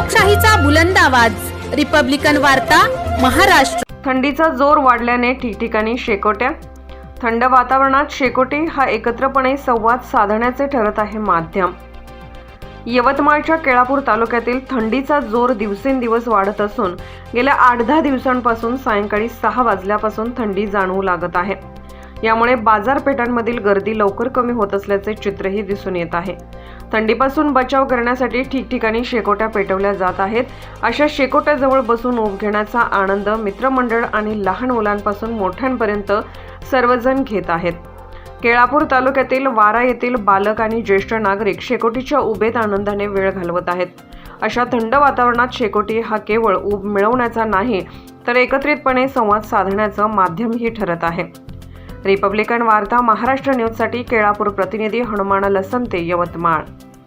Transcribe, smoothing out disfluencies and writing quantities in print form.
लोकशाहीचा बुलंद आवाज, रिपब्लिकन वार्ता, महाराष्ट्र। थंडीचा जोर वाढल्याने ठिकठिकाणी शेकोट्या। थंड वातावरणात शेकोटी हा एकत्रपणे संवाद साधण्याचे ठरत आहे माध्यम। यवतमाळच्या केळापूर तालुक्यातील थंडीचा जोर दिवसेंदिवस वाढत असून गेल्या 8-10 दिवसांपासून सायंकाळी 6 वाजल्यापासून थंडी जाणवू लागत आहे। यामुळे बाजारपेठांमधील गर्दी लवकर कमी होत असल्याचे चित्रही दिसून येत आहे। थंडीपासून बचाव करण्यासाठी ठिकठिकाणी शेकोट्या पेटवल्या जात आहेत। अशा शेकोट्याजवळ बसून ऊब घेण्याचा आनंद मित्रमंडळ आणि लहान मुलांपासून मोठ्यांपर्यंत सर्वजण घेत आहेत। केळापूर तालुक्यातील वारा येथील बालक आणि ज्येष्ठ नागरिक शेकोटीच्या उभेत आनंदाने वेळ घालवत आहेत। अशा थंड वातावरणात शेकोटी हा केवळ ऊब मिळवण्याचा नाही तर एकत्रितपणे संवाद साधण्याचं माध्यमही ठरत आहे। रिपब्लिकन वार्ता महाराष्ट्र न्यूजसाठी केळापूर प्रतिनिधी हनुमान लसंते, यवतमाळ।